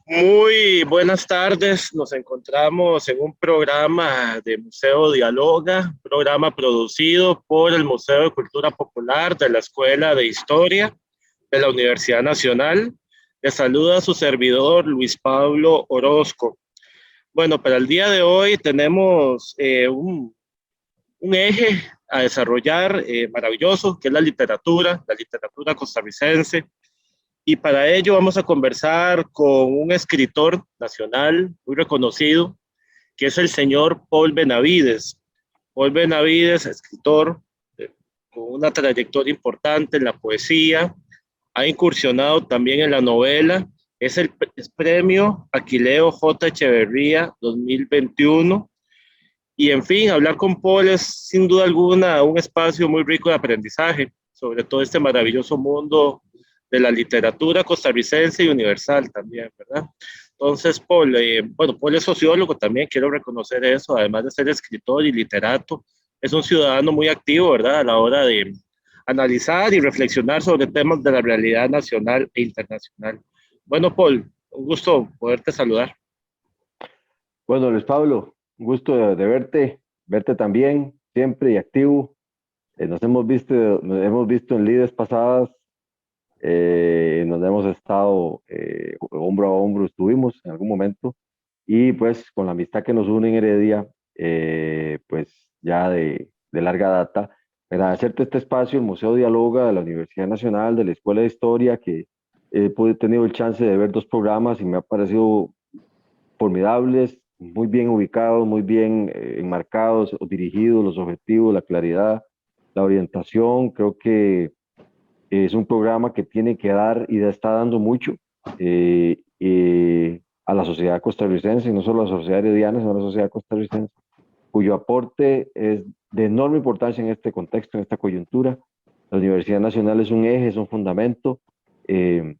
Muy buenas tardes. Nos encontramos en un programa de Museo Dialoga, programa producido por el Museo de Cultura Popular de la Escuela de Historia de la Universidad Nacional. Le saluda su servidor Luis Pablo Orozco. Bueno, para el día de hoy tenemos un eje a desarrollar maravilloso, que es la literatura costarricense. Y para ello vamos a conversar con un escritor nacional muy reconocido, que es el señor Paul Benavides. Paul Benavides, escritor con una trayectoria importante en la poesía, ha incursionado también en la novela, es premio Aquileo J. Echeverría 2021. Y en fin, hablar con Paul es sin duda alguna un espacio muy rico de aprendizaje sobre todo este maravilloso mundo de la literatura costarricense y universal también, ¿verdad? Entonces, Paul, bueno, Paul es sociólogo también, quiero reconocer eso, además de ser escritor y literato, es un ciudadano muy activo, ¿verdad? A la hora de analizar y reflexionar sobre temas de la realidad nacional e internacional. Bueno, Paul, un gusto poderte saludar. Bueno, Luis Pablo, un gusto de verte también, siempre y activo. Nos hemos visto en lides pasadas, nos hemos estado hombro a hombro, estuvimos en algún momento, y pues con la amistad que nos une en Heredia, pues ya de larga data, agradecerte este espacio, el Museo Dialoga de la Universidad Nacional, de la Escuela de Historia, que he tenido el chance de ver dos programas y me ha parecido formidables, muy bien ubicados, muy bien enmarcados o dirigidos, los objetivos, la claridad, la orientación. Creo que es un programa que tiene que dar y está dando mucho a la sociedad costarricense, y no solo a la sociedad herediana, sino a la sociedad costarricense, cuyo aporte es de enorme importancia en este contexto, en esta coyuntura. La Universidad Nacional es un eje, es un fundamento. eh,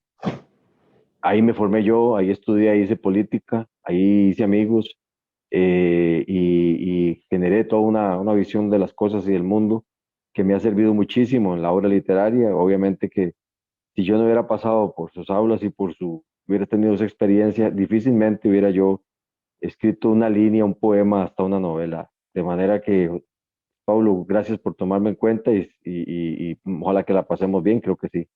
Ahí me formé yo, ahí estudié, ahí hice política, ahí hice amigos, y generé toda una visión de las cosas y del mundo que me ha servido muchísimo en la obra literaria. Obviamente que si yo no hubiera pasado por sus aulas y hubiera tenido esa experiencia, difícilmente hubiera yo escrito una línea, un poema, hasta una novela. De manera que, Pablo, gracias por tomarme en cuenta y ojalá que la pasemos bien, creo que sí.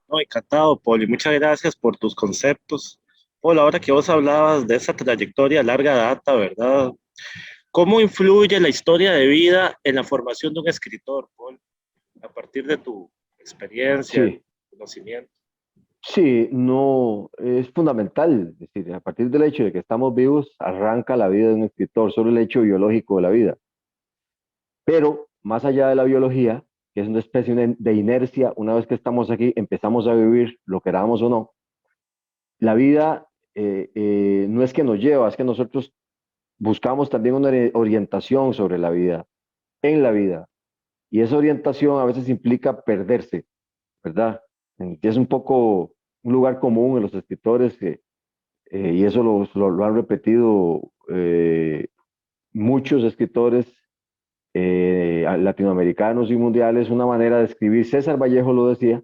No, encantado, Paul, y muchas gracias por tus conceptos. Paul, ahora que vos hablabas de esa trayectoria a larga data, ¿verdad? ¿Cómo influye la historia de vida en la formación de un escritor, Paul, a partir de tu experiencia, Sí, conocimiento? sí, no, es fundamental. Es decir, a partir del hecho de que estamos vivos, arranca la vida de un escritor, solo el hecho biológico de la vida. Pero más allá de la biología, que es una especie de inercia, una vez que estamos aquí, empezamos a vivir, lo queramos o no, la vida no es que nos lleva, es que nosotros buscamos también una orientación sobre la vida, en la vida. Y esa orientación a veces implica perderse, ¿verdad? Que es un poco un lugar común en los escritores, y eso lo han repetido muchos escritores latinoamericanos y mundiales, una manera de escribir. César Vallejo lo decía,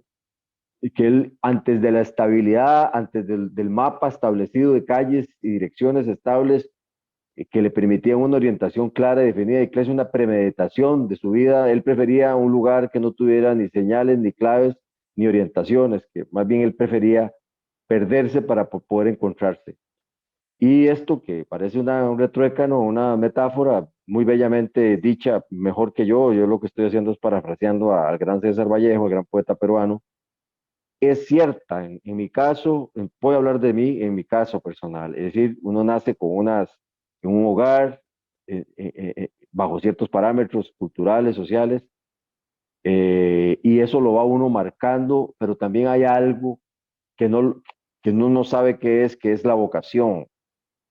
y que él, antes de la estabilidad, antes del mapa establecido de calles y direcciones estables, que le permitían una orientación clara y definida y casi una premeditación de su vida, él prefería un lugar que no tuviera ni señales, ni claves, ni orientaciones, que más bien él prefería perderse para poder encontrarse. Y esto que parece un retruécano, una metáfora muy bellamente dicha, mejor que yo lo que estoy haciendo es parafraseando al gran César Vallejo, el gran poeta peruano, es cierta. En mi caso, voy a hablar de mí en mi caso personal, es decir, uno nace en un hogar, bajo ciertos parámetros culturales, sociales, y eso lo va uno marcando, pero también hay algo que no, que uno no sabe qué es, que es la vocación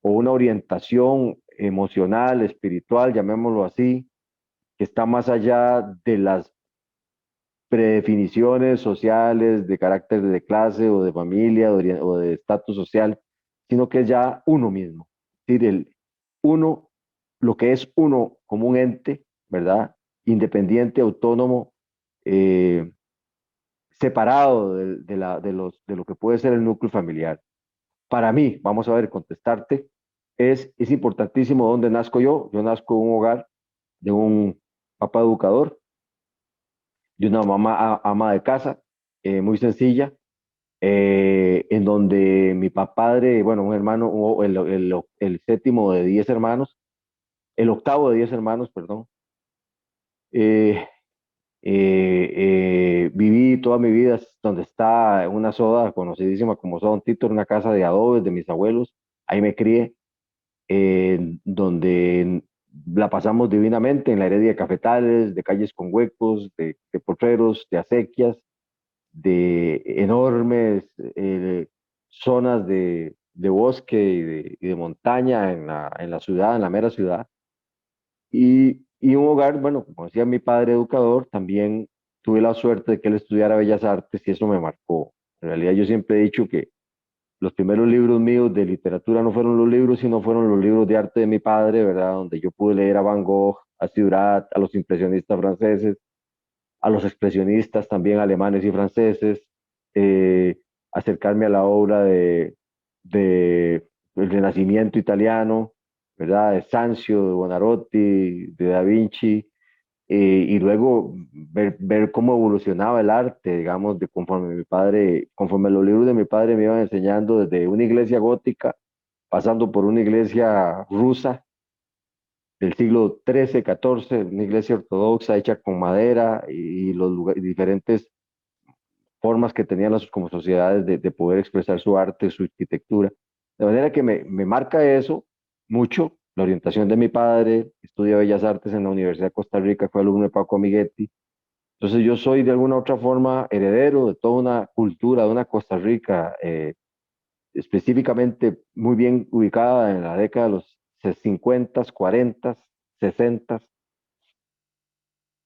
o una orientación emocional, espiritual, llamémoslo así, que está más allá de las predefiniciones sociales de carácter de clase o de familia o de estatus social, sino que es ya uno mismo. Es decir, uno, lo que es uno como un ente, ¿verdad? Independiente, autónomo, eh, separado de lo que puede ser el núcleo familiar. para mí, vamos a ver, contestarte, es importantísimo dónde nazco yo. Yo nazco en un hogar de un papá educador, de una mamá ama de casa, muy sencilla, en donde mi padre, bueno, un hermano, el séptimo de 10 hermanos, el octavo de 10 hermanos, perdón. Eh, Viví toda mi vida donde está una soda conocidísima como Soda Don Tito, una casa de adobes de mis abuelos. Ahí me crié, donde la pasamos divinamente en la heredia de cafetales, de calles con huecos, de potreros, de acequias, de enormes zonas de bosque y de montaña en la ciudad, en la mera ciudad. Y un hogar, bueno, como decía mi padre educador, también tuve la suerte de que él estudiara Bellas Artes y eso me marcó. En realidad yo siempre he dicho que los primeros libros míos de literatura no fueron los libros, sino fueron los libros de arte de mi padre, ¿verdad? Donde yo pude leer a Van Gogh, a Seurat, a los impresionistas franceses, a los expresionistas también alemanes y franceses, eh, acercarme a la obra de el Renacimiento italiano, ¿verdad? De Sanzio, de Buonarroti, de Da Vinci, y luego ver cómo evolucionaba el arte, digamos, de conforme mi padre, conforme los libros de mi padre me iban enseñando desde una iglesia gótica, pasando por una iglesia rusa del siglo XIII, XIV, una iglesia ortodoxa hecha con madera y los diferentes formas que tenían las como sociedades de poder expresar su arte, su arquitectura. De manera que me marca eso mucho, la orientación de mi padre, estudia Bellas Artes en la Universidad de Costa Rica, fue alumno de Paco Amiguetti. Entonces yo soy de alguna u otra forma heredero de toda una cultura, de una Costa Rica específicamente muy bien ubicada en la década de los 50, 40, 60.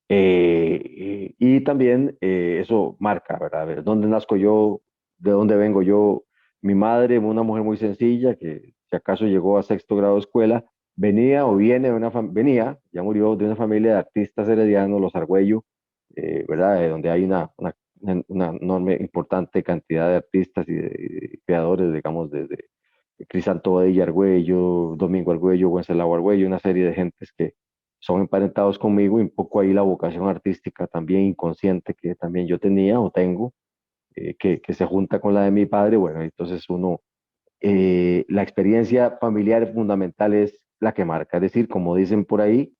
Y también eso marca, ¿verdad? A ver, ¿dónde nazco yo? ¿De dónde vengo yo? Mi madre, una mujer muy sencilla, que si acaso llegó a sexto grado de escuela, venía o viene de venía, ya murió, de una familia de artistas heredianos, los Argüello, ¿verdad? Donde hay una enorme, importante cantidad de artistas y creadores, digamos, desde Crisanto Badilla Argüello, Domingo Argüello, Wenceslao Argüello, una serie de gentes que son emparentados conmigo y un poco ahí la vocación artística también inconsciente que también yo tenía o tengo, que se junta con la de mi padre. Bueno, entonces la experiencia familiar fundamental es la que marca, es decir, como dicen por ahí,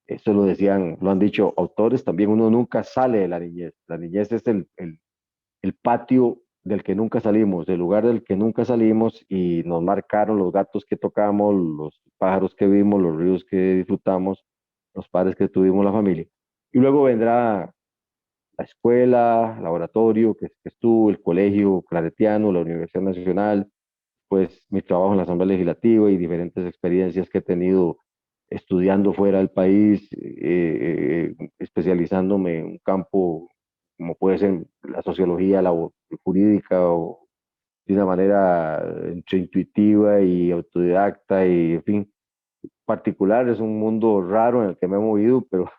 eso lo decían, lo han dicho autores, también uno nunca sale de la niñez es el patio del que nunca salimos, el lugar del que nunca salimos y nos marcaron los gatos que tocamos, los pájaros que vimos, los ríos que disfrutamos, los padres que tuvimos, la familia. Y luego vendrá la escuela, laboratorio que estuvo, el colegio claretiano, la Universidad Nacional, pues mi trabajo en la Asamblea Legislativa y diferentes experiencias que he tenido estudiando fuera del país, especializándome en un campo como puede ser la sociología, jurídica o de una manera entre intuitiva y autodidacta y, en fin, particular. Es un mundo raro en el que me he movido, pero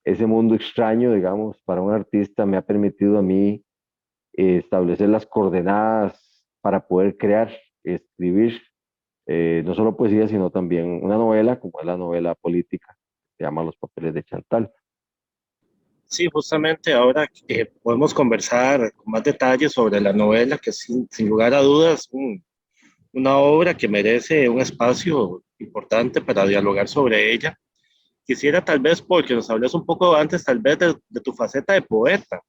ese mundo extraño, digamos, para un artista me ha permitido a mí establecer las coordenadas para poder crear, escribir, no solo poesía, sino también una novela, como es la novela política, se llama Los papeles de Chantal. Sí, justamente ahora podemos conversar con más detalles sobre la novela, que sin lugar a dudas una obra que merece un espacio importante para dialogar sobre ella. Quisiera tal vez, porque nos hables un poco antes, tal vez de tu faceta de poeta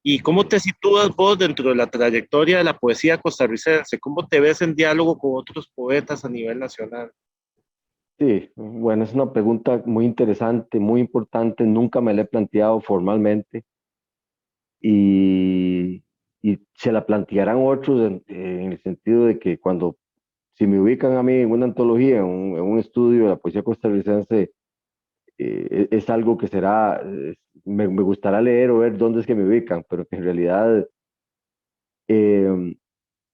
y cómo te sitúas vos dentro de la trayectoria de la poesía costarricense, cómo te ves en diálogo con otros poetas a nivel nacional. Sí, bueno, es una pregunta muy interesante, muy importante. Nunca me la he planteado formalmente y, y se la plantearán otros en el sentido de que si me ubican a mí en una antología, en un estudio de la poesía costarricense, es algo que me gustará leer o ver dónde es que me ubican, pero que en realidad eh,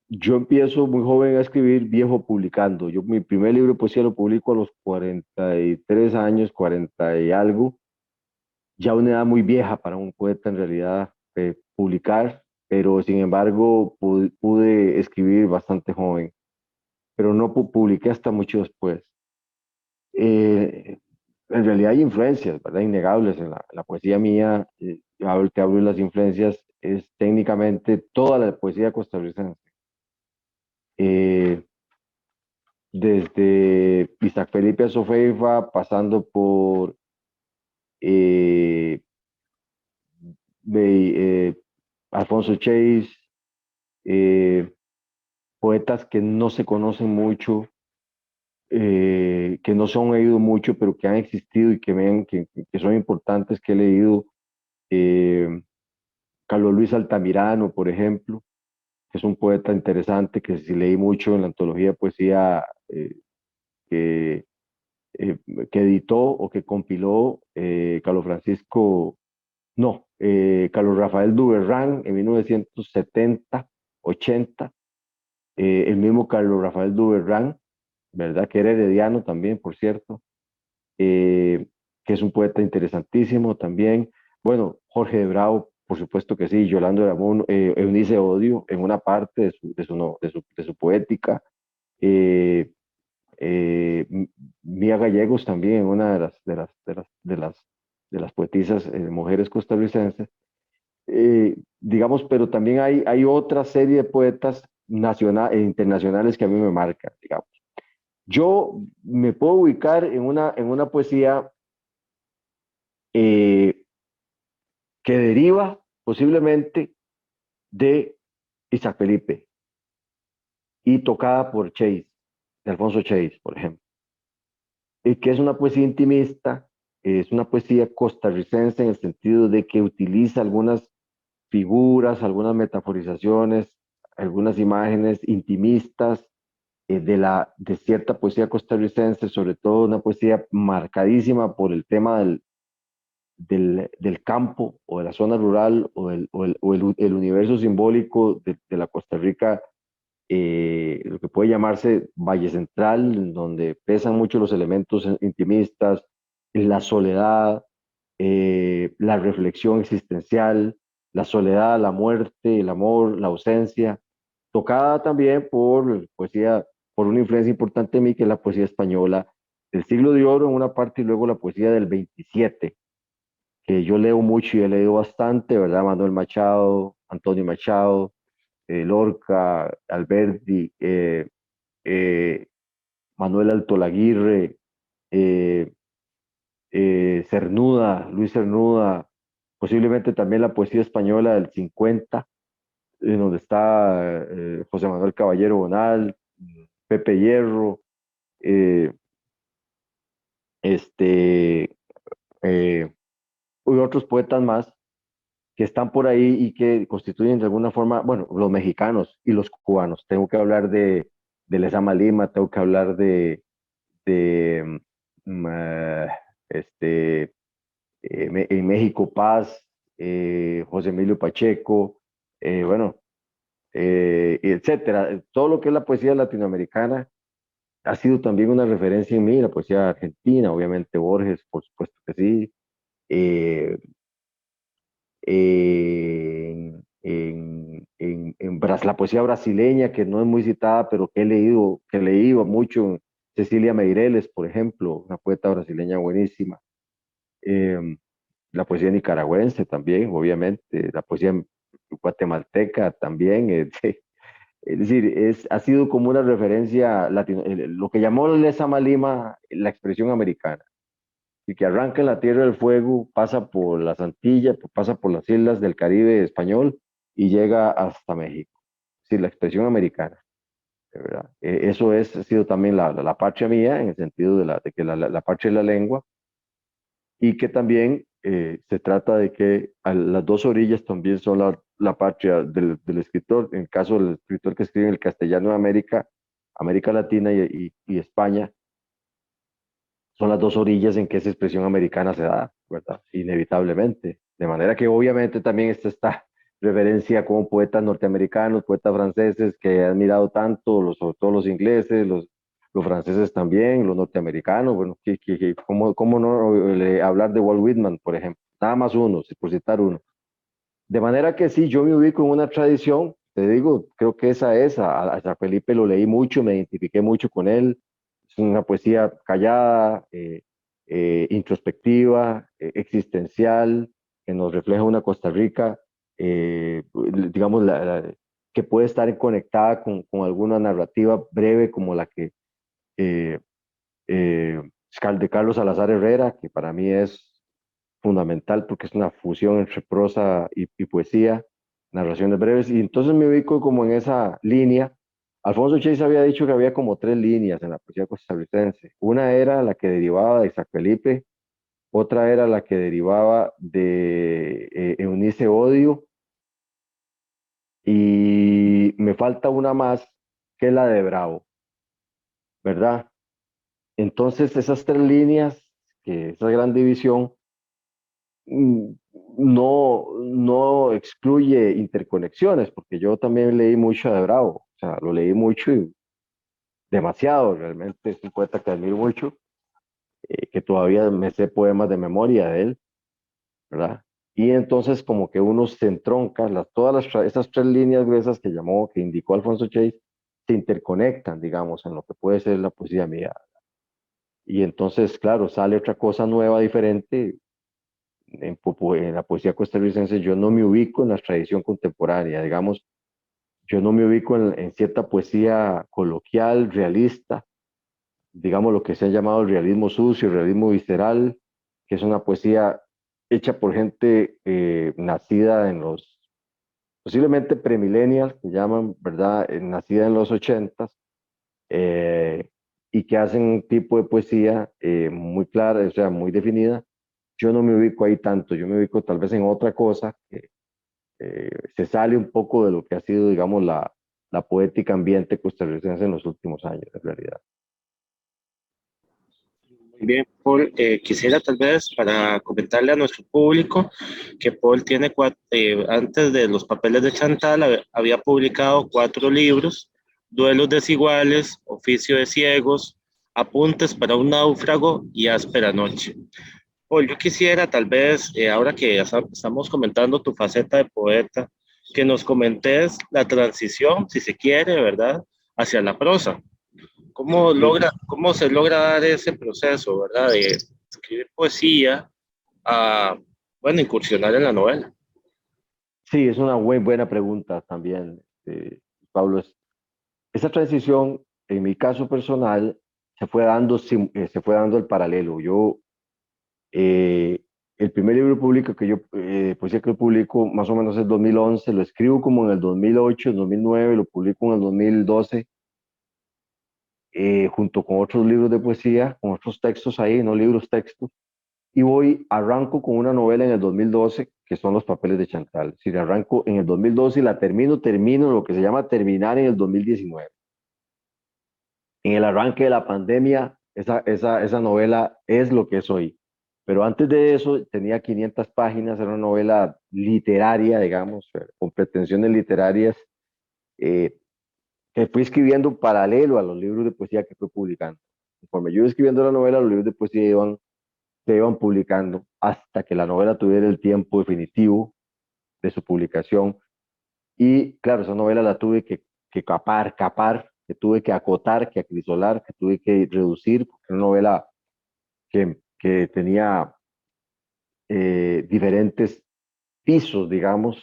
yo empiezo muy joven a escribir, viejo publicando. Yo mi primer libro de poesía lo publico a los 43 años, 40 y algo, ya una edad muy vieja para un poeta en realidad publicar. pero sin embargo pude escribir bastante joven, pero no publiqué hasta mucho después. Eh, en realidad hay influencias, ¿verdad? Innegables en la poesía mía. Te hablo de las influencias, es técnicamente toda la poesía costarricense. Eh, Desde Isaac Felipe Azofeifa, pasando por eh, de, Alfonso Chase, eh, poetas que no se conocen mucho, que no se han oído mucho, pero que han existido y que son importantes, que he leído. eh, Carlos Luis Altamirano, por ejemplo, que es un poeta interesante que sí leí mucho en la antología de poesía que, eh, que editó o que compiló Carlos Francisco, no, Carlos Rafael Duberrán en 1970, 80, el mismo Carlos Rafael Duberrán, ¿verdad? Que era herediano también, por cierto, eh, que es un poeta interesantísimo también. Bueno, Jorge de Bravo, por supuesto que sí, Yolando de Ramón, Eunice Odio en una parte de su poética, eh, eh, Mía Gallegos también en una de las poetisas mujeres costarricenses, digamos, pero también hay otra serie de poetas nacionales e internacionales que a mí me marcan, digamos. Yo me puedo ubicar en una poesía eh, que deriva posiblemente de Isaac Felipe y tocada por Chase, de Alfonso Chase, por ejemplo, y que es una poesía intimista, es una poesía costarricense en el sentido de que utiliza algunas figuras, algunas metaforizaciones, algunas imágenes intimistas de cierta poesía costarricense, sobre todo una poesía marcadísima por el tema del campo o de la zona rural o el universo simbólico de la Costa Rica, lo que puede llamarse Valle Central, donde pesan mucho los elementos intimistas, la soledad, la reflexión existencial, la soledad, la muerte, el amor, la ausencia, tocada también por poesía, por una influencia importante en mí, que es la poesía española del siglo de oro en una parte y luego la poesía del 27 que yo leo mucho y he leído bastante, ¿verdad? Manuel Machado, Antonio Machado, Lorca, Alberti, eh, Manuel Altolaguirre, eh, Cernuda, Luis Cernuda, posiblemente también la poesía española del 50, en donde está José Manuel Caballero Bonal, Pepe Hierro, eh, este, y otros poetas más que están por ahí y que constituyen de alguna forma, bueno, los mexicanos y los cubanos. Tengo que hablar de Lezama Lima, tengo que hablar de este, en México Paz, José Emilio Pacheco, bueno, etcétera. Todo lo que es la poesía latinoamericana ha sido también una referencia en mí, la poesía argentina, obviamente Borges, por supuesto que sí. Eh, la poesía brasileña, que no es muy citada, pero que he leído mucho, Cecilia Meireles, por ejemplo, una poeta brasileña buenísima. Eh, la poesía nicaragüense también, obviamente, la poesía guatemalteca también. Es decir, ha sido como una referencia latino, lo que llamó Lezama Lima la expresión americana y que arranca en la Tierra del Fuego, pasa por las Antillas, pasa por las islas del Caribe español y llega hasta México. Sí, la expresión americana, de verdad. Eso ha sido también la patria mía, en el sentido de que la patria es la lengua, y que también se trata de que a las dos orillas también son la patria del escritor. En el caso del escritor que escribe en el castellano de América, América Latina y España, son las dos orillas en que esa expresión americana se da, ¿verdad? Inevitablemente. De manera que obviamente también está esta reverencia como poetas norteamericanos, poetas franceses que he admirado tanto, sobre todo los ingleses, los franceses también, los norteamericanos, bueno, ¿cómo no hablar de Walt Whitman, por ejemplo? Nada más uno, por citar uno. De manera que sí, yo me ubico en una tradición, te digo, creo que esa es, a San Felipe lo leí mucho, me identifiqué mucho con él, es una poesía callada, introspectiva, existencial, que nos refleja una Costa Rica, digamos, que puede estar conectada con alguna narrativa breve como la que eh, eh, de Carlos Salazar Herrera, que para mí es fundamental porque es una fusión entre prosa y poesía, narraciones breves, y entonces me ubico como en esa línea. Alfonso Chase había dicho que había como tres líneas en la poesía costarricense. Una era la que derivaba de Isaac Felipe, otra era la que derivaba de Eunice Odio, y me falta una más, que es la de Bravo, ¿verdad? Entonces esas tres líneas, que esa gran división, mm, no excluye interconexiones, porque yo también leí mucho de Bravo, o sea, lo leí mucho y demasiado, realmente es un poeta que admiro mucho, que todavía me sé poemas de memoria de él, ¿verdad? Y entonces como que uno se entronca, esas tres líneas gruesas que indicó Alfonso Chase, se interconectan, digamos, en lo que puede ser la poesía mía. Y entonces, claro, sale otra cosa nueva, diferente, en la poesía costarricense. Yo no me ubico en la tradición contemporánea, digamos, yo no me ubico en cierta poesía coloquial, realista, digamos lo que se ha llamado el realismo sucio, el realismo visceral, que es una poesía hecha por gente nacida en los, posiblemente premillennials, que llaman, ¿verdad? Nacida en los 80s, eh, y que hacen un tipo de poesía muy clara, o sea, muy definida. Yo no me ubico ahí tanto, yo me ubico tal vez en otra cosa que se sale un poco de lo que ha sido, digamos, la poética ambiente costarricense en los últimos años, en realidad. Muy bien, Paul, quisiera tal vez para comentarle a nuestro público que Paul tiene antes de Los Papeles de Chantal había publicado 4 libros: Duelos desiguales, Oficio de ciegos, Apuntes para un náufrago y Áspera noche. Paul, yo quisiera tal vez, ahora que ya estamos comentando tu faceta de poeta, que nos comentes la transición, si se quiere, ¿verdad?, hacia la prosa. Sí, Cómo se logra dar ese proceso, ¿verdad? De escribir poesía a, bueno, incursionar en la novela. sí, es una muy buena pregunta también, Pablo. Esa transición, en mi caso personal, se fue dando el paralelo. Eh, el primer libro público poesía que yo publico más o menos es 2011, lo escribo como en el 2008, 2009, lo publico en el 2012, junto con otros libros de poesía, con otros textos ahí, no libros, textos, y arranco con una novela en el 2012, que son Los Papeles de Chantal. Si la arranco en el 2012 y la termino lo que se llama terminar en el 2019. En el arranque de la pandemia, esa novela es lo que es hoy. Pero antes de eso tenía 500 páginas, era una novela literaria, digamos, con pretensiones literarias, eh, que fui escribiendo paralelo a los libros de poesía que fui publicando. Conforme yo iba escribiendo la novela, los libros de poesía se iban publicando hasta que la novela tuviera el tiempo definitivo de su publicación. Y claro, esa novela la tuve que capar, que tuve que acotar, que acrisolar, que tuve que reducir, porque era una novela que tenía diferentes pisos, digamos,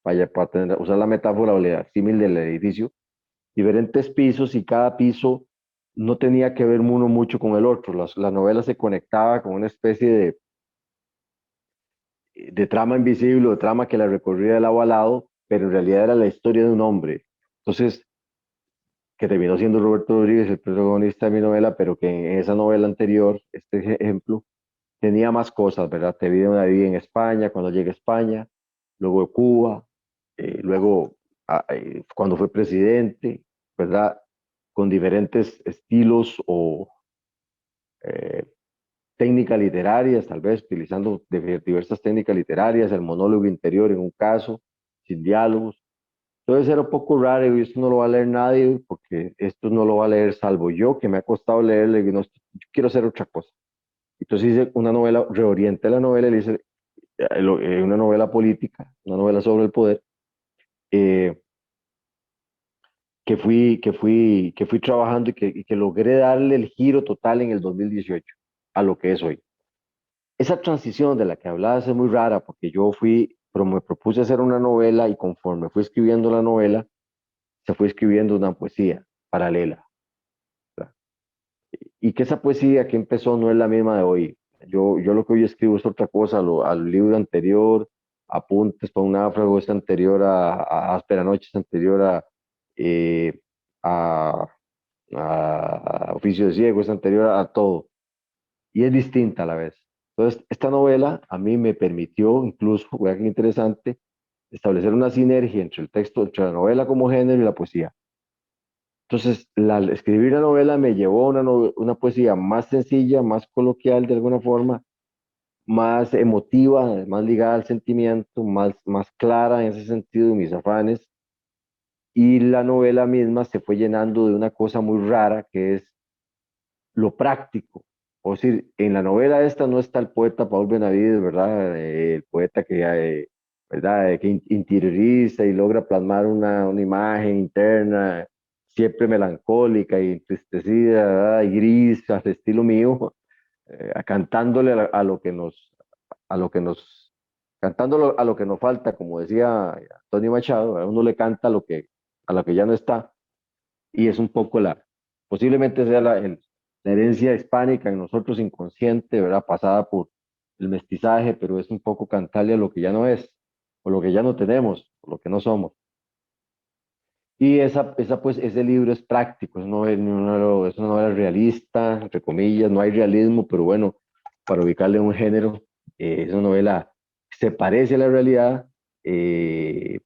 usar la metáfora o la símil del edificio, diferentes pisos, y cada piso no tenía que ver uno mucho con el otro. La novela se conectaba con una especie de trama invisible o de trama que la recorría de lado a lado, pero en realidad era la historia de un hombre. Entonces, que terminó siendo Roberto Rodríguez el protagonista de mi novela, pero que en esa novela anterior, este ejemplo, tenía más cosas, ¿verdad? Te vi una vida en España, cuando llegué a España, luego Cuba, luego cuando fue presidente, ¿verdad? Con diferentes estilos o eh, técnicas literarias, tal vez utilizando diversas técnicas literarias, el monólogo interior en un caso, sin diálogos. Entonces era un poco raro, y esto no lo va a leer nadie, porque esto no lo va a leer salvo yo, que me ha costado leerle, y no, yo quiero hacer otra cosa. Entonces hice una novela, reorienté la novela y le hice una novela política, una novela sobre el poder, eh, que fui trabajando y que logré darle el giro total en el 2018 a lo que es hoy. Esa transición de la que hablabas es muy rara porque yo fui, pero me propuse hacer una novela y conforme fui escribiendo la novela, se fue escribiendo una poesía paralela, ¿verdad? Y que esa poesía que empezó no es la misma de hoy. Yo lo que hoy escribo es otra cosa, al libro anterior, apuntes para un náufrago es anterior a Áspera Noche, es anterior eh, a, a Oficio de Ciego, es anterior a todo. Y es distinta a la vez. Entonces, esta novela a mí me permitió, incluso, vea qué interesante, establecer una sinergia entre el texto, entre la novela como género y la poesía. Entonces, escribir la novela me llevó a una poesía más sencilla, más coloquial de alguna forma, más emotiva, más ligada al sentimiento, más clara en ese sentido de mis afanes. Y la novela misma se fue llenando de una cosa muy rara que es lo práctico. O decir, en la novela esta no está el poeta Paul Benavides, ¿verdad? El poeta que, ¿verdad? Que interioriza y logra plasmar una imagen interna, siempre melancólica y entristecida, ¿verdad? Y gris, al estilo mío, cantándole a lo que a lo que nos, cantándolo a lo que nos falta, como decía Antonio Machado, ¿verdad? Uno le canta a lo que ya no está, y es un poco posiblemente sea la herencia hispánica en nosotros inconsciente, ¿verdad? Pasada por el mestizaje, pero es un poco cantarle a lo que ya no es, o lo que ya no tenemos, o lo que no somos. Y pues, ese libro es práctico, es una novela realista, entre comillas, no hay realismo, pero bueno, para ubicarle un género, es una novela que se parece a la realidad, es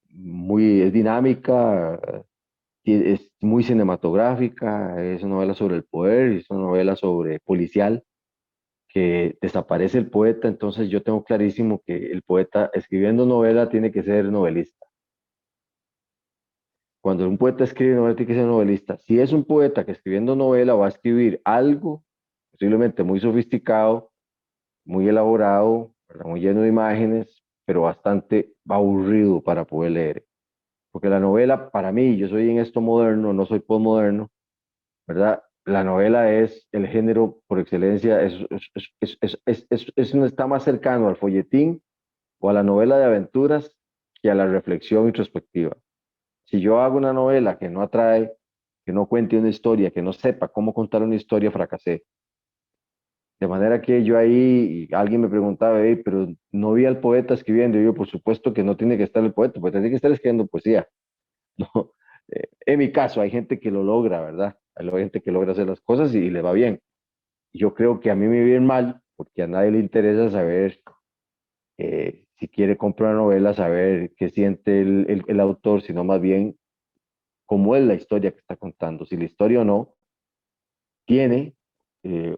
dinámica, es muy cinematográfica, es una novela sobre el poder, es una novela sobre policial, que desaparece el poeta, entonces yo tengo clarísimo que el poeta escribiendo novela tiene que ser novelista. Cuando un poeta escribe novela tiene que ser novelista. Si es un poeta que escribiendo novela va a escribir algo posiblemente muy sofisticado, muy elaborado, ¿verdad? Muy lleno de imágenes, pero bastante aburrido para poder leer. Porque la novela, para mí, yo soy en esto moderno, no soy postmoderno, ¿verdad? La novela es el género por excelencia, está más cercano al folletín o a la novela de aventuras que a la reflexión introspectiva. Si yo hago una novela que no atrae, que no cuente una historia, que no sepa cómo contar una historia, fracasé. De manera que yo ahí, alguien me preguntaba, "Ey, pero no vi al poeta escribiendo". Y yo, por supuesto que no tiene que estar el poeta, pues tiene que estar escribiendo poesía. ¿No? En mi caso, hay gente que lo logra, ¿verdad? Hay gente que logra hacer las cosas y le va bien. Yo creo que a mí me viene mal, porque a nadie le interesa saber, si quiere comprar una novela, saber qué siente el autor, sino más bien cómo es la historia que está contando. Si la historia o no tiene eh,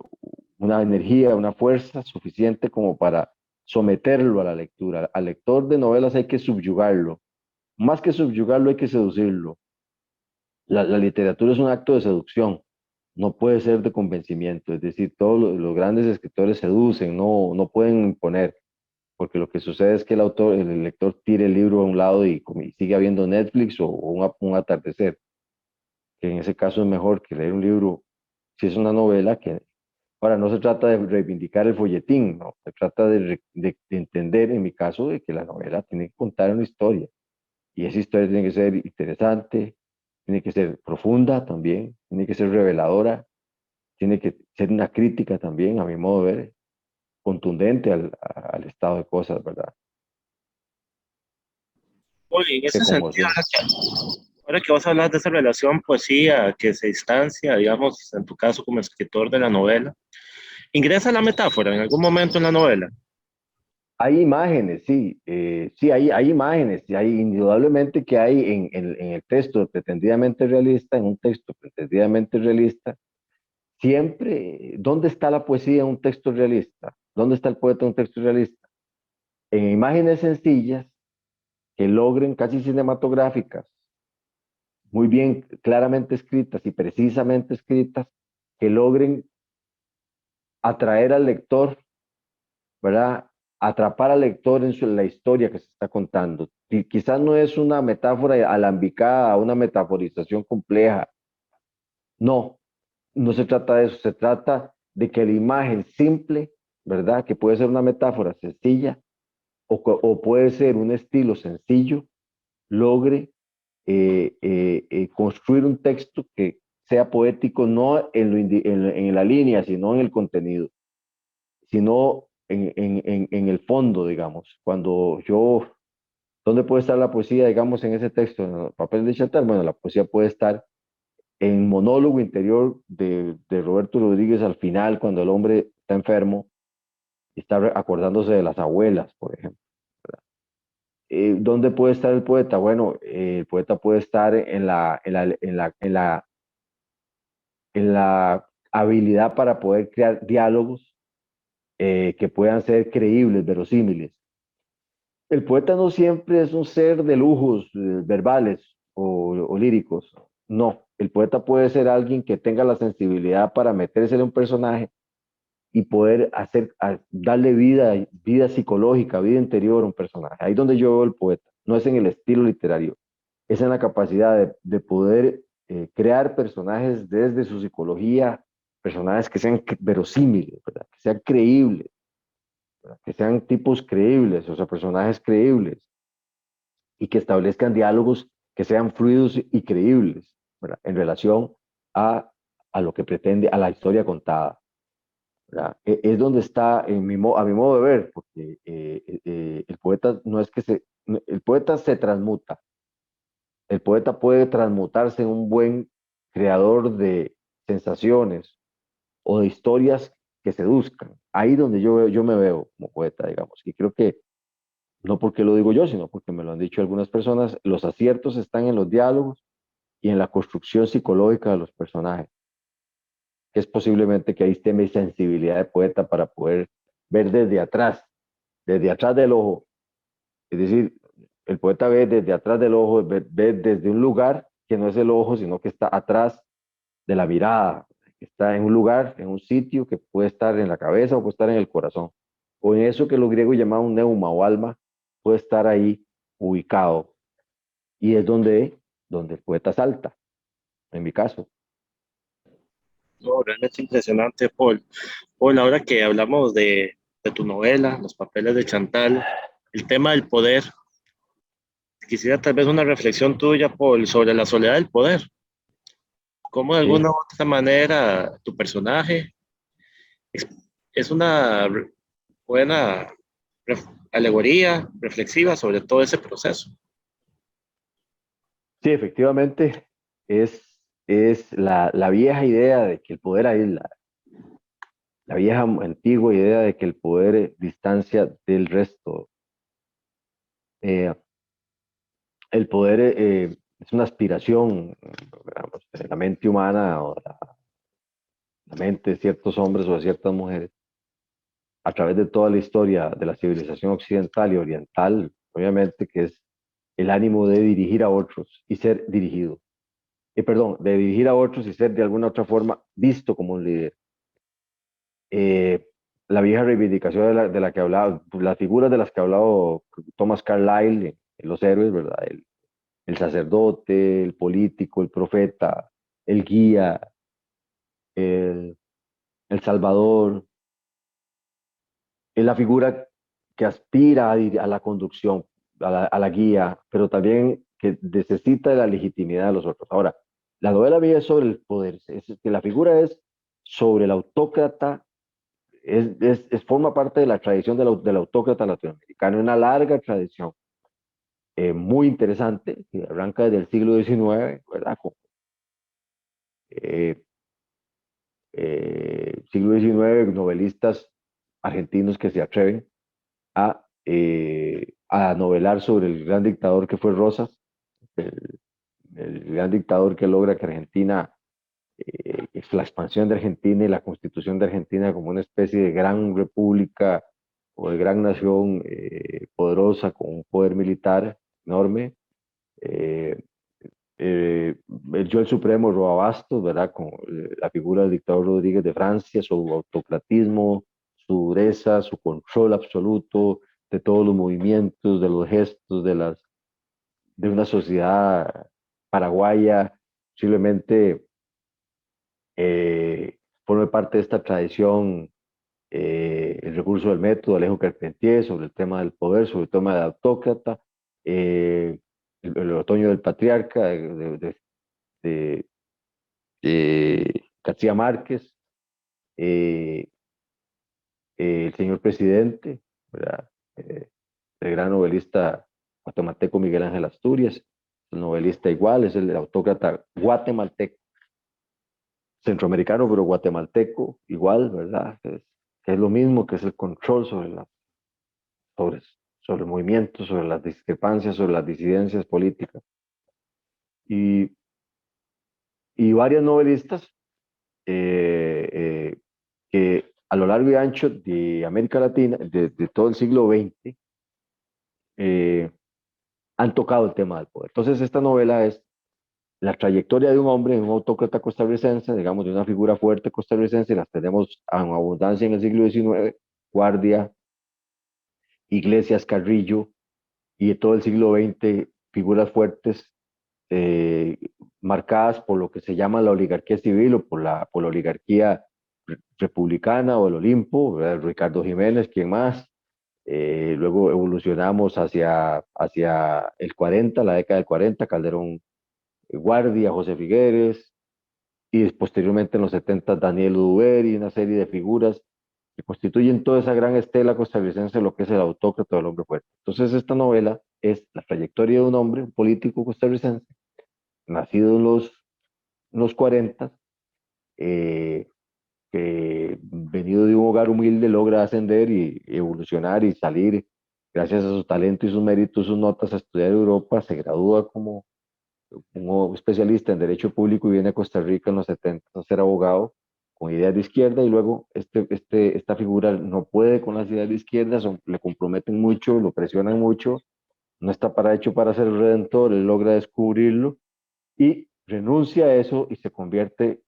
una energía, una fuerza suficiente como para someterlo a la lectura. Al lector de novelas hay que subyugarlo. Más que subyugarlo, hay que seducirlo. La literatura es un acto de seducción, no puede ser de convencimiento, es decir, todos los grandes escritores seducen, no pueden imponer, porque lo que sucede es que el lector tira el libro a un lado y sigue habiendo Netflix o un atardecer, que en ese caso es mejor que leer un libro, si es una novela, que ahora no se trata de reivindicar el folletín, no, se trata de entender, en mi caso, de que la novela tiene que contar una historia, y esa historia tiene que ser interesante, tiene que ser profunda también, tiene que ser reveladora, tiene que ser una crítica también, a mi modo de ver, contundente al estado de cosas, ¿verdad? Oye, en Que ese como sentido, se, ahora que vas a hablar de esa relación poesía que se distancia, digamos, en tu caso como escritor de la novela, ingresa la metáfora en algún momento en la novela. Hay imágenes, sí, sí, hay imágenes, y hay indudablemente que hay en el texto pretendidamente realista, en un texto pretendidamente realista, siempre, ¿dónde está la poesía en un texto realista? ¿Dónde está el poeta en un texto realista? En imágenes sencillas que logren casi cinematográficas, muy bien, claramente escritas y precisamente escritas, que logren atraer al lector, ¿verdad? atrapar al lector en la historia que se está contando. Y quizás no es una metáfora alambicada, una metaforización compleja. No, no se trata de eso, se trata de que la imagen simple, ¿verdad? Que puede ser una metáfora sencilla o puede ser un estilo sencillo, logre construir un texto que sea poético no en la línea, sino en el contenido, sino en el fondo, digamos. ¿Dónde puede estar la poesía, digamos, en ese texto, en el papel de Chantal? Bueno, la poesía puede estar en monólogo interior de Roberto Rodríguez al final, cuando el hombre está enfermo y está acordándose de las abuelas, por ejemplo. ¿Dónde puede estar el poeta? Bueno, el poeta puede estar en la habilidad para poder crear diálogos que puedan ser creíbles, verosímiles. El poeta no siempre es un ser de lujos verbales o líricos. No, el poeta puede ser alguien que tenga la sensibilidad para meterse en un personaje y poder darle vida psicológica, vida interior a un personaje. Ahí es donde yo veo el poeta. No es en el estilo literario, es en la capacidad de poder crear personajes desde su psicología, personajes que sean verosímiles, ¿verdad? Que sean creíbles, ¿verdad? Que sean tipos creíbles, o sea, personajes creíbles y que establezcan diálogos que sean fluidos y creíbles, ¿verdad? En relación a, a lo que pretende, a la historia contada. ¿Verdad? Es donde está, a mi modo de ver, porque el poeta no es que el poeta se transmuta, el poeta puede transmutarse en un buen creador de sensaciones o de historias que seduzcan. Ahí donde yo me veo como poeta, digamos, y creo que no porque lo digo yo, sino porque me lo han dicho algunas personas, los aciertos están en los diálogos y en la construcción psicológica de los personajes, que es posiblemente que ahí esté mi sensibilidad de poeta para poder ver desde atrás del ojo. Es decir, el poeta ve desde atrás del ojo, ve desde un lugar que no es el ojo, sino que está atrás de la mirada, que está en un lugar, en un sitio que puede estar en la cabeza o puede estar en el corazón, o en eso que los griegos llamaban un neuma o alma, puede estar ahí ubicado. Y es donde el poeta salta, en mi caso. No, realmente impresionante, Paul. Paul, ahora que hablamos de tu novela, Los papeles de Chantal, el tema del poder, quisiera tal vez una reflexión tuya, Paul, sobre la soledad del poder. ¿Cómo de alguna Sí, u otra manera tu personaje es, es una buena alegoría reflexiva sobre todo ese proceso? sí, efectivamente, es la vieja idea de que el poder aísla, la vieja antigua idea de que el poder distancia del resto. Eh, el poder es una aspiración, digamos, de la mente humana o la mente de ciertos hombres o de ciertas mujeres a través de toda la historia de la civilización occidental y oriental, obviamente que es el ánimo de dirigir a otros y ser dirigido. Perdón, de dirigir a otros y ser de alguna otra forma visto como un líder. Eh, la vieja reivindicación de la que hablaba, las figuras de las que ha hablado Thomas Carlyle en Los Héroes, ¿verdad? El sacerdote, el político, el profeta, el guía, el, el salvador, es la figura que aspira a la conducción, a la guía, pero también que necesita de la legitimidad de los otros. Ahora, la novela mía es sobre el poder, que la figura es sobre el autócrata, forma parte de la tradición del autócrata latinoamericano, una larga tradición muy interesante, que arranca desde el siglo XIX, ¿verdad? Eh, siglo XIX, novelistas argentinos que se atreven a novelar sobre el gran dictador que fue Rosas, el, el gran dictador que logra que Argentina, la expansión de Argentina y la constitución de Argentina como una especie de gran república o de gran nación poderosa con un poder militar enorme. Eh, yo el Supremo Roa Bastos, ¿verdad? Con la figura del dictador Rodríguez de Francia, su autocratismo, su dureza, su control absoluto de todos los movimientos, de los gestos, de una sociedad paraguaya, posiblemente forme parte de esta tradición el recurso del método, Alejo Carpentier, sobre el tema del poder, sobre el tema del autócrata, el otoño del patriarca de, García Márquez, eh, el señor presidente, ¿verdad? El gran novelista guatemalteco Miguel Ángel Asturias, el novelista igual, es el autócrata guatemalteco, centroamericano, pero guatemalteco igual, ¿verdad? Que es lo mismo, que es el control sobre, sobre el movimiento, sobre las discrepancias, sobre las disidencias políticas. Y, y varias novelistas que a lo largo y ancho de América Latina, de todo el siglo XX, han tocado el tema del poder. Entonces, esta novela es la trayectoria de un hombre, un autócrata costarricense, digamos, de una figura fuerte costarricense, las tenemos en abundancia en el siglo XIX, Guardia, Iglesias, Carrillo, y de todo el siglo XX, figuras fuertes eh, marcadas por lo que se llama la oligarquía civil o por la oligarquía republicana o el Olimpo, ¿verdad? Ricardo Jiménez, ¿quién más? Luego evolucionamos hacia el 40, la década del 40, Calderón Guardia, José Figueres, y posteriormente en los 70 Daniel Uduber y una serie de figuras que constituyen toda esa gran estela costarricense, lo que es el autócrata del hombre fuerte. Entonces esta novela es la trayectoria de un hombre, un político costarricense, nacido en los 40, eh, que venido de un hogar humilde logra ascender y evolucionar y salir gracias a su talento y sus méritos, sus notas a estudiar en Europa, se gradúa como especialista en Derecho Público y viene a Costa Rica en los 70 a ser abogado con ideas de izquierda y luego esta figura no puede con las ideas de izquierda, le comprometen mucho, lo presionan mucho, no está hecho para ser el redentor, él logra descubrirlo y renuncia a eso y se convierte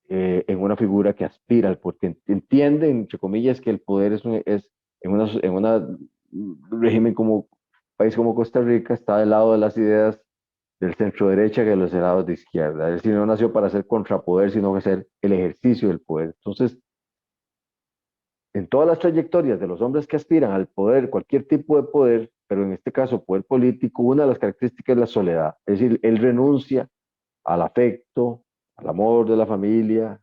en una figura que aspira al poder, que entiende, entre comillas, que el poder es un régimen como país como Costa Rica, está del lado de las ideas del centro derecha que de los lados de izquierda. Es decir, no nació para ser contrapoder, sino que ser el ejercicio del poder. Entonces, en todas las trayectorias de los hombres que aspiran al poder, cualquier tipo de poder, pero en este caso poder político, una de las características es la soledad. Es decir, él renuncia al afecto, al amor de la familia,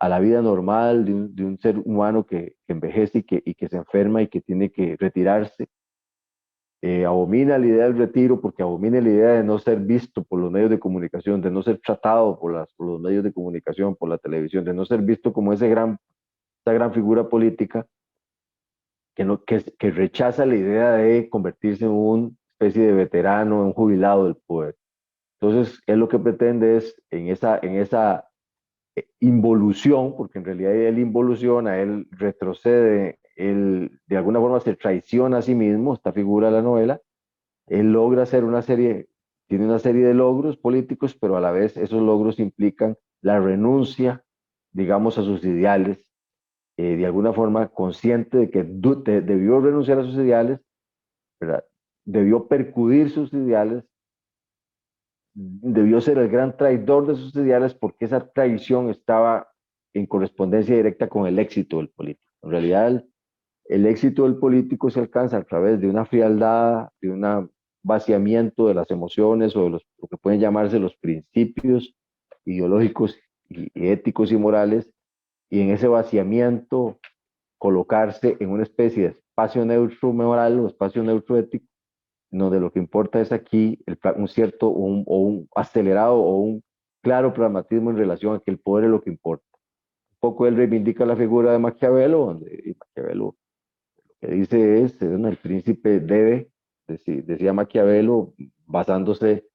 a la vida normal de un ser humano que envejece y que se enferma y que tiene que retirarse. Abomina la idea del retiro porque abomina la idea de no ser visto por los medios de comunicación, de no ser tratado por los medios de comunicación, por la televisión, de no ser visto como esa gran figura política que rechaza la idea de convertirse en una especie de veterano, en un jubilado del poder. Entonces, él lo que pretende es en esa involución, porque en realidad él involuciona, él retrocede, él de alguna forma se traiciona a sí mismo, esta figura de la novela, él logra hacer tiene una serie de logros políticos, pero a la vez esos logros implican la renuncia, digamos, a sus ideales, de alguna forma consciente de que debió renunciar a sus ideales, ¿verdad? Debió percudir sus ideales, debió ser el gran traidor de sus ideales porque esa traición estaba en correspondencia directa con el éxito del político. En realidad, el éxito del político se alcanza a través de una frialdad, de un vaciamiento de las emociones o de lo que pueden llamarse los principios ideológicos y éticos y morales, y en ese vaciamiento colocarse en una especie de espacio neutro moral o espacio neutro ético, donde lo que importa es aquí un cierto o un acelerado o un claro pragmatismo en relación a que el poder es lo que importa. Un poco él reivindica la figura de Maquiavelo, donde Maquiavelo lo que dice es, el príncipe debe, decía Maquiavelo, basándose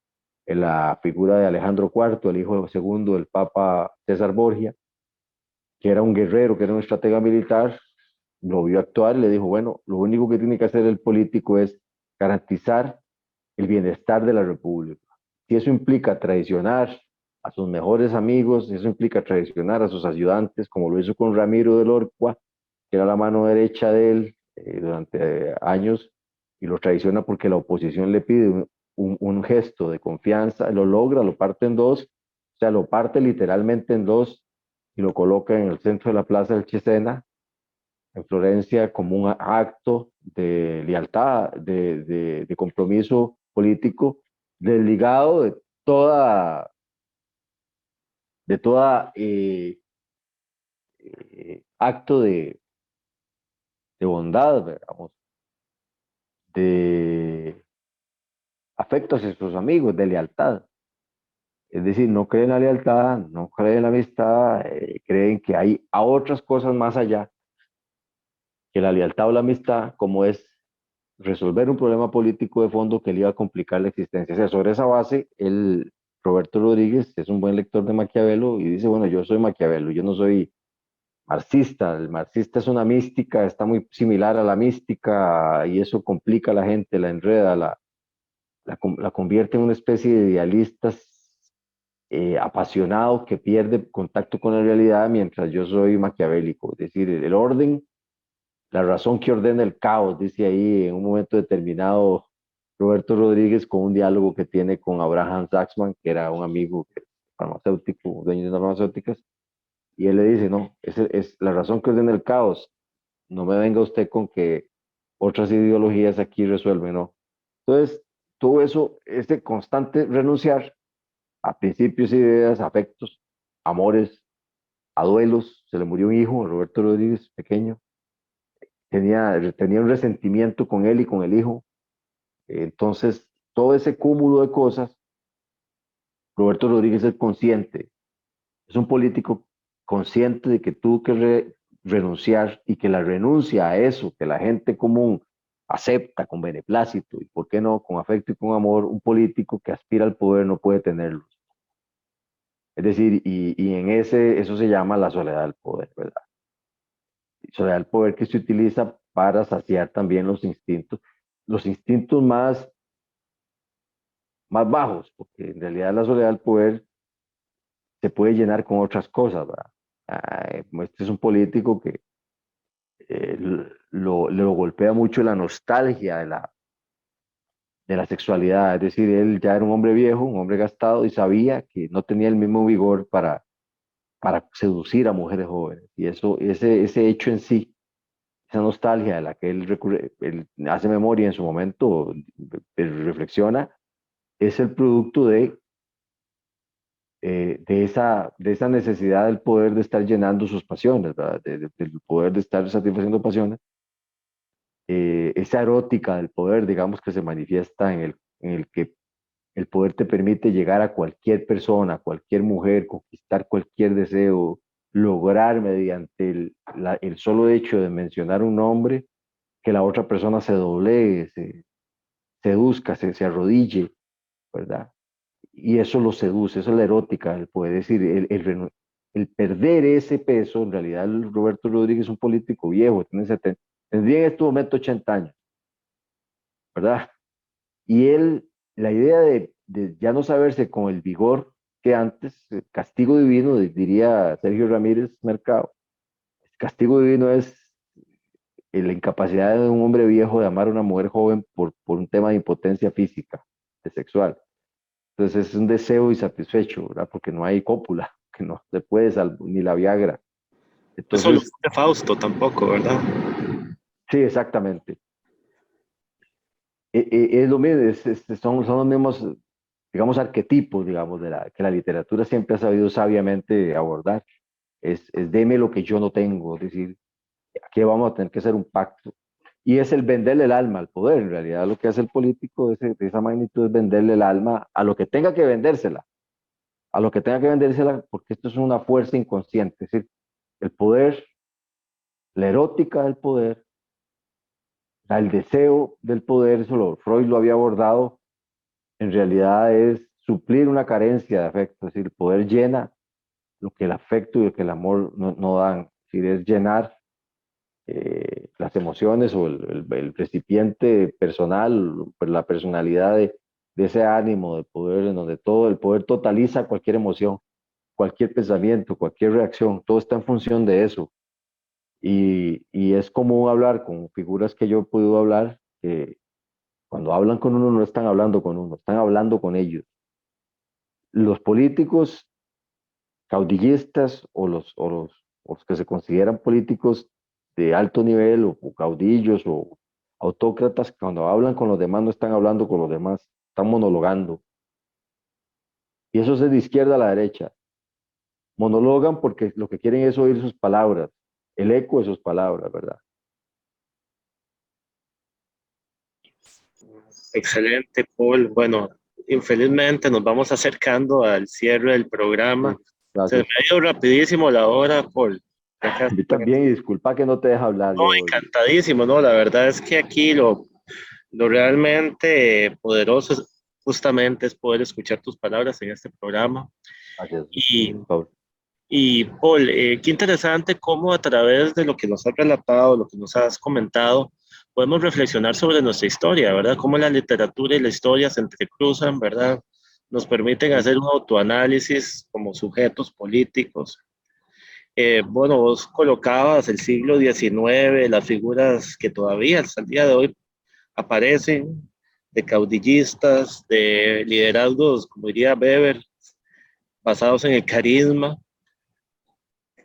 en la figura de Alejandro IV, el hijo segundo del Papa César Borgia, que era un guerrero, que era un estratega militar, lo vio actuar y le dijo, bueno, lo único que tiene que hacer el político es garantizar el bienestar de la República. Si eso implica traicionar a sus mejores amigos, si eso implica traicionar a sus ayudantes, como lo hizo con Ramiro de Lorqua, que era la mano derecha de él durante años, y lo traiciona porque la oposición le pide un gesto de confianza, lo logra, lo parte en dos, o sea, lo parte literalmente en dos y lo coloca en el centro de la Plaza del Cesena, en Florencia, como un acto de lealtad, de compromiso político, desligado de toda acto de bondad, digamos, de afecto hacia sus amigos, de lealtad. Es decir, no creen en la lealtad, no creen en la amistad, creen que hay a otras cosas más allá que la lealtad o la amistad, como es resolver un problema político de fondo que le iba a complicar la existencia. O sea, sobre esa base, Roberto Rodríguez es un buen lector de Maquiavelo y dice, bueno, yo soy Maquiavelo, yo no soy marxista. El marxista es una mística, está muy similar a la mística y eso complica a la gente, la enreda, la convierte en una especie de idealistas apasionado que pierde contacto con la realidad, mientras yo soy maquiavélico, es decir, el orden, la razón que ordena el caos, dice ahí en un momento determinado Roberto Rodríguez con un diálogo que tiene con Abraham Saxman, que era un amigo farmacéutico, dueño de unas farmacéuticas, y él le dice, no, es la razón que ordena el caos, no me venga usted con que otras ideologías aquí resuelven, ¿no? Entonces, todo eso, este constante renunciar a principios, ideas, afectos, amores, a duelos. Se le murió un hijo, Roberto Rodríguez, pequeño. Tenía un resentimiento con él y con el hijo. Entonces, todo ese cúmulo de cosas, Roberto Rodríguez es consciente, es un político consciente de que tuvo que renunciar y que la renuncia a eso, que la gente común acepta con beneplácito y, ¿por qué no?, con afecto y con amor, un político que aspira al poder no puede tenerlo. Es decir, y en eso se llama la soledad del poder, ¿verdad? Soledad del poder que se utiliza para saciar también los instintos más bajos, porque en realidad la soledad del poder se puede llenar con otras cosas, ¿verdad? Como este es un político que eh, lo golpea mucho la nostalgia de la sexualidad, es decir, él ya era un hombre viejo, un hombre gastado y sabía que no tenía el mismo vigor para seducir a mujeres jóvenes. Y ese hecho en sí, esa nostalgia de la que él hace memoria en su momento, reflexiona, es el producto de esa necesidad del poder de estar llenando sus pasiones, ¿verdad? Del poder de estar satisfaciendo pasiones, esa erótica del poder, digamos, que se manifiesta en el que el poder te permite llegar a cualquier persona, a cualquier mujer, conquistar cualquier deseo, lograr mediante el solo hecho de mencionar un nombre que la otra persona se doblegue, se seduzca, se arrodille, ¿verdad? Y eso lo seduce, eso es la erótica del poder, es decir, el perder ese peso. En realidad Roberto Rodríguez es un político viejo, tendría en este momento 80 años, ¿verdad? Y la idea de ya no saberse con el vigor que antes, castigo divino, diría Sergio Ramírez Mercado, castigo divino es la incapacidad de un hombre viejo de amar a una mujer joven por un tema de impotencia física, de sexual. Entonces es un deseo insatisfecho, ¿verdad? Porque no hay cópula, que no se puede ni la Viagra. Eso lo Entonces, de Fausto tampoco, ¿verdad? sí, exactamente. Es lo mismo, son los mismos, digamos, arquetipos, digamos, que la literatura siempre ha sabido sabiamente abordar. Es deme lo que yo no tengo, es decir, aquí vamos a tener que hacer un pacto. Y es el venderle el alma al poder. En realidad lo que hace el político de esa magnitud es venderle el alma a lo que tenga que vendérsela, porque esto es una fuerza inconsciente. Es decir, el poder, la erótica del poder, el deseo del poder, Freud lo había abordado, en realidad es suplir una carencia de afecto. Es decir, el poder llena lo que el afecto y lo que el amor no dan. Es decir, es llenar las emociones o el recipiente personal, pues, la personalidad de ese ánimo de poder, en donde todo el poder totaliza cualquier emoción, cualquier pensamiento, cualquier reacción, todo está en función de eso. y es común hablar con figuras que yo he podido hablar, que cuando hablan con uno no están hablando con uno, están hablando con ellos. Los políticos caudillistas o los que se consideran políticos de alto nivel o caudillos o autócratas, cuando hablan con los demás no están hablando con los demás, están monologando. Y eso es de izquierda a la derecha. Monologan porque lo que quieren es oír sus palabras, el eco de sus palabras, ¿verdad? Excelente, Paul. Bueno, infelizmente nos vamos acercando al cierre del programa. Sí, Se me gracias. ha ido rapidísimo la hora, Paul. Ya A casi mí también, y disculpa que no te deje hablar, no, yo. encantadísimo, ¿no? La verdad es que aquí lo realmente poderoso justamente es poder escuchar tus palabras en este programa. Gracias, Y, Paul. y Paul, qué interesante cómo a través de lo que nos has relatado, lo que nos has comentado, podemos reflexionar sobre nuestra historia, ¿verdad? Cómo la literatura y la historia se entrecruzan, ¿verdad? Nos permiten hacer un autoanálisis como sujetos políticos. Bueno, vos colocabas el siglo XIX, las figuras que todavía hasta el día de hoy aparecen, de caudillistas, de liderazgos, como diría Weber, basados en el carisma.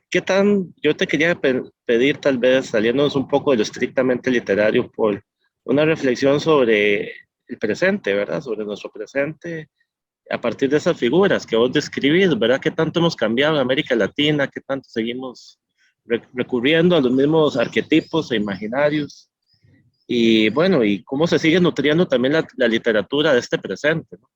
¿Qué tan, yo te quería pedir tal vez, saliéndonos un poco de lo estrictamente literario, por una reflexión sobre el presente, ¿verdad? Sobre nuestro presente, a partir de esas figuras que vos describís, ¿verdad? ¿Qué tanto hemos cambiado en América Latina? ¿Qué tanto seguimos recurriendo a los mismos arquetipos e imaginarios? Y bueno, y cómo se sigue nutriendo también la literatura de este presente, ¿no?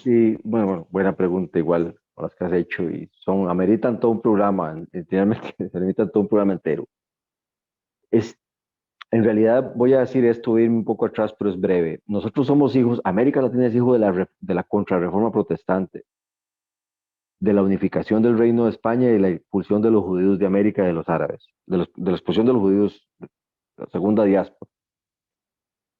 Y bueno, buena pregunta, igual con las que has hecho, y ameritan todo un programa, literalmente, se ameritan todo un programa entero. Es, en realidad, voy a decir esto, voy a irme un poco atrás, pero es breve. Nosotros somos hijos, América Latina es hijo de la contrarreforma protestante, de la unificación del Reino de España y la expulsión de los judíos de América y de los árabes, de la expulsión de los judíos, la segunda diáspora.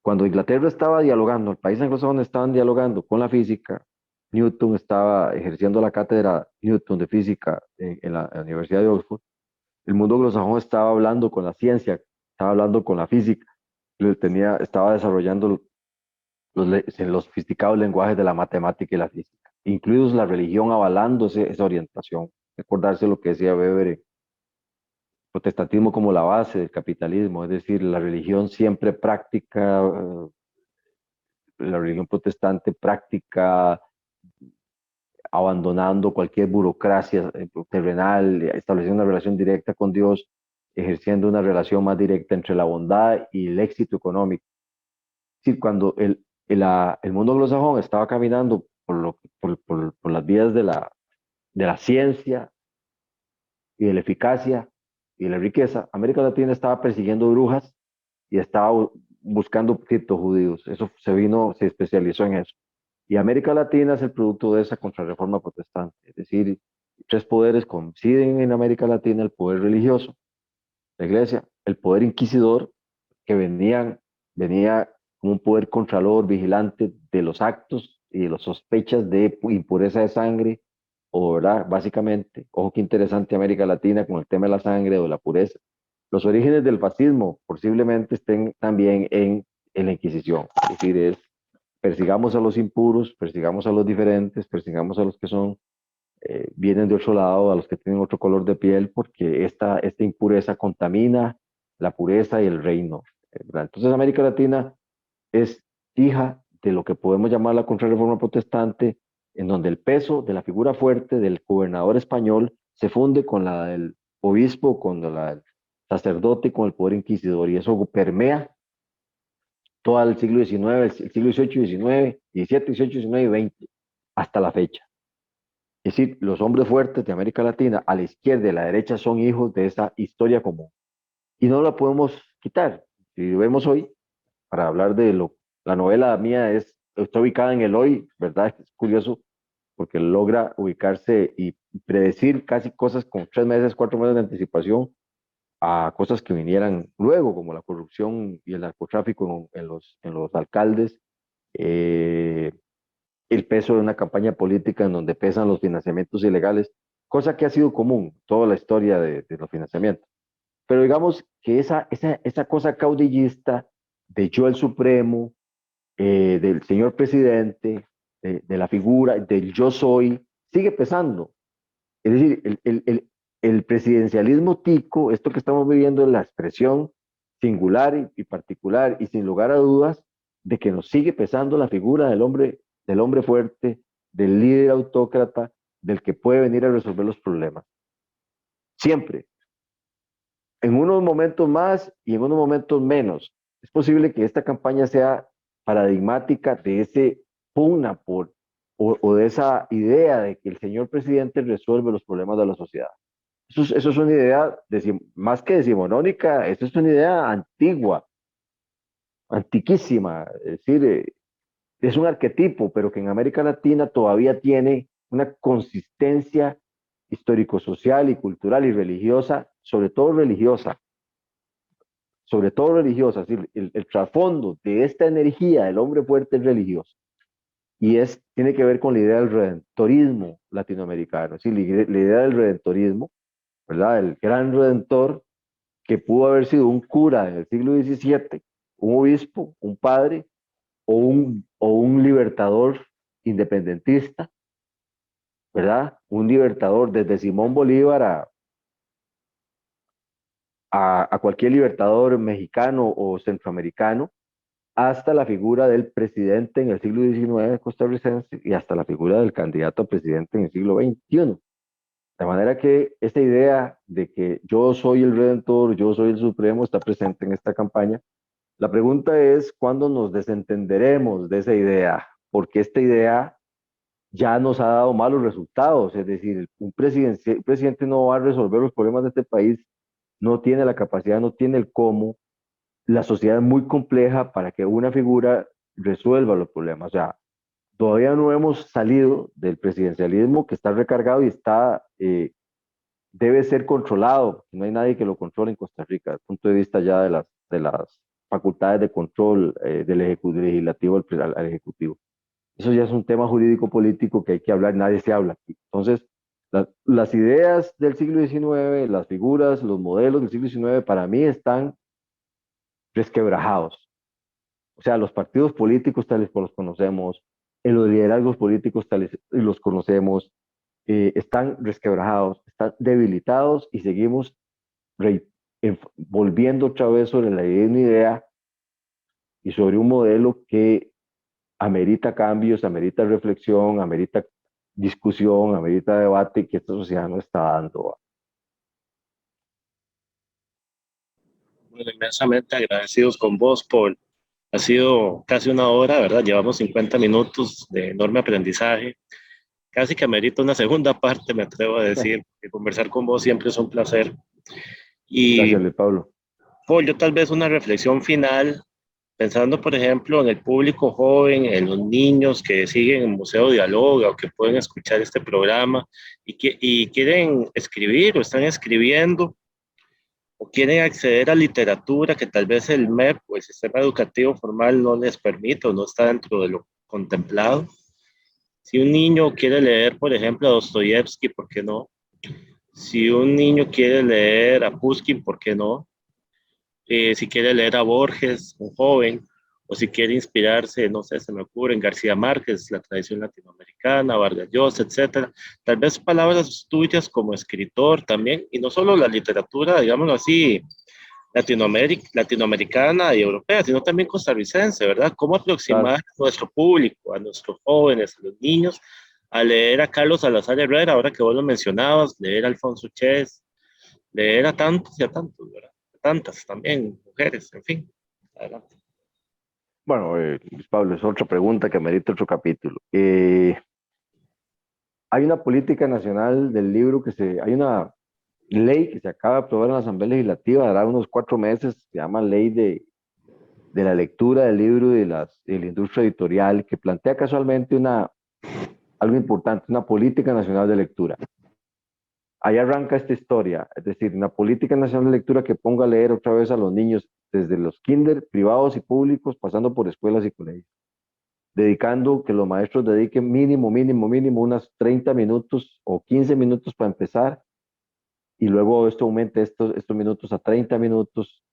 Cuando Inglaterra estaba dialogando, el país anglosajón estaban dialogando con la física, Newton estaba ejerciendo la cátedra Newton de física en la Universidad de Oxford, el mundo anglosajón estaba hablando con la ciencia, estaba hablando con la física, estaba desarrollando los sofisticados lenguajes de la matemática y la física, incluidos la religión avalando esa orientación. Recordarse lo que decía Weber, protestantismo como la base del capitalismo, es decir, la religión siempre práctica, la religión protestante práctica, abandonando cualquier burocracia terrenal, estableciendo una relación directa con Dios, ejerciendo una relación más directa entre la bondad y el éxito económico. Es decir, cuando el mundo anglosajón estaba caminando por las vías de la ciencia y de la eficacia y de la riqueza, América Latina estaba persiguiendo brujas y estaba buscando criptojudíos. Eso se especializó en eso. Y América Latina es el producto de esa contrarreforma protestante. Es decir, tres poderes coinciden en América Latina: el poder religioso, la iglesia, el poder inquisidor, que venía como un poder contralor, vigilante de los actos y de las sospechas de impureza de sangre, o verdad, básicamente, ojo qué interesante América Latina con el tema de la sangre o de la pureza. Los orígenes del fascismo posiblemente estén también en la Inquisición, es decir, persigamos a los impuros, persigamos a los diferentes, persigamos a los que vienen de otro lado, a los que tienen otro color de piel, porque esta impureza contamina la pureza y el reino, ¿verdad? Entonces América Latina es hija de lo que podemos llamar la contrarreforma protestante, en donde el peso de la figura fuerte del gobernador español se funde con la del obispo, con la del sacerdote y con el poder inquisidor, y eso permea todo el siglo XIX, el siglo XVIII, XIX, XVII, XVIII, XIX y XX, hasta la fecha. Es decir, los hombres fuertes de América Latina, a la izquierda y a la derecha, son hijos de esa historia común. Y no la podemos quitar. Si vemos hoy, para hablar la novela mía está ubicada en el hoy, ¿verdad? Es curioso porque logra ubicarse y predecir casi cosas con 3 meses, 4 meses de anticipación a cosas que vinieran luego, como la corrupción y el narcotráfico en los alcaldes, eh, el peso de una campaña política en donde pesan los financiamientos ilegales, cosa que ha sido común toda la historia de los financiamientos. pero digamos que esa cosa caudillista de yo el supremo, del señor presidente, de la figura, del yo soy, sigue pesando. Es decir, el presidencialismo tico, esto que estamos viviendo es la expresión singular y particular y sin lugar a dudas de que nos sigue pesando la figura del hombre fuerte, del líder autócrata, del que puede venir a resolver los problemas. Siempre, en unos momentos más y en unos momentos menos. Es posible que esta campaña sea paradigmática de ese pugna o de esa idea de que el señor presidente resuelve los problemas de la sociedad. Eso es una idea más que decimonónica, eso es una idea antigua, antiquísima, es decir, es un arquetipo, pero que en América Latina todavía tiene una consistencia histórico-social y cultural y religiosa, sobre todo religiosa, es decir, el trasfondo de esta energía del hombre fuerte es religioso y tiene que ver con la idea del redentorismo latinoamericano, es decir, la idea del redentorismo, ¿verdad? El gran redentor que pudo haber sido un cura del siglo XVII, un obispo, un padre o un libertador independentista, ¿verdad? Un libertador desde Simón Bolívar a cualquier libertador mexicano o centroamericano, hasta la figura del presidente en el siglo XIX costarricense y hasta la figura del candidato a presidente en el siglo XXI. De manera que esta idea de que yo soy el redentor, yo soy el supremo, está presente en esta campaña. La pregunta es cuándo nos desentenderemos de esa idea, porque esta idea ya nos ha dado malos resultados. Es decir, un presidente no va a resolver los problemas de este país, no tiene la capacidad, no tiene el cómo. La sociedad es muy compleja para que una figura resuelva los problemas. O sea, todavía no hemos salido del presidencialismo que está recargado y debe ser controlado. No hay nadie que lo controle en Costa Rica, desde el punto de vista ya de las facultades de control del legislativo al ejecutivo. Eso ya es un tema jurídico político que hay que hablar, nadie se habla aquí. Entonces, las ideas del siglo XIX, las figuras, los modelos del siglo XIX, para mí están resquebrajados. O sea, los partidos políticos tales como los conocemos, los liderazgos políticos tales y los conocemos, están resquebrajados, están debilitados y seguimos volviendo otra vez sobre la idea y sobre un modelo que amerita cambios, amerita reflexión, amerita discusión, amerita debate que esta sociedad no está dando. Bueno, inmensamente agradecidos con vos ha sido casi una hora, ¿verdad? Llevamos 50 minutos de enorme aprendizaje. Casi que amerita una segunda parte, me atrevo a decir, que conversar con vos siempre es un placer. Y Gracias, Luis Pablo. Paul, yo tal vez una reflexión final, pensando, por ejemplo, en el público joven, en los niños que siguen el Museo Dialoga o que pueden escuchar este programa y quieren escribir o están escribiendo o quieren acceder a literatura que tal vez el MEP o el sistema educativo formal no les permite o no está dentro de lo contemplado. Si un niño quiere leer, por ejemplo, a Dostoyevsky, ¿por qué no? Si un niño quiere leer a Pushkin, ¿por qué no? Si quiere leer a Borges, un joven, o si quiere inspirarse, no sé, se me ocurre en García Márquez, la tradición latinoamericana, Vargas Llosa, etcétera. Tal vez palabras tuyas como escritor también, y no solo la literatura, digámoslo así, latinoamericana y europea, sino también costarricense, ¿verdad? ¿Cómo aproximar Claro. a nuestro público, a nuestros jóvenes, a los niños, a leer a Carlos Salazar Herrera, ahora que vos lo mencionabas, leer a Alfonso Chess, leer a tantos y a tantos, ¿verdad? A tantas también, mujeres, en fin. Adelante. Bueno, Luis Pablo, es otra pregunta que merita otro capítulo. Hay una política nacional del libro hay una ley que se acaba de aprobar en la Asamblea Legislativa, dará unos 4 meses, se llama Ley de la Lectura del Libro y de la Industria Editorial, que plantea casualmente algo importante, una política nacional de lectura. Ahí arranca esta historia, es decir, una política nacional de lectura que ponga a leer otra vez a los niños desde los kinder privados y públicos, pasando por escuelas y colegios, dedicando que los maestros dediquen mínimo unas 30 minutos o 15 minutos para empezar y luego esto aumente estos minutos a 30 minutos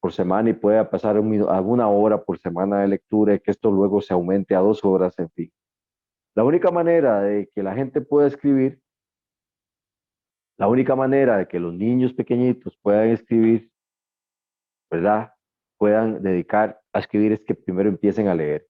por semana y pueda pasar alguna hora por semana de lectura y que esto luego se aumente a 2 horas, en fin. La única manera de que la gente pueda escribir, la única manera de que los niños pequeñitos puedan escribir, ¿verdad? Puedan dedicar a escribir es que primero empiecen a leer.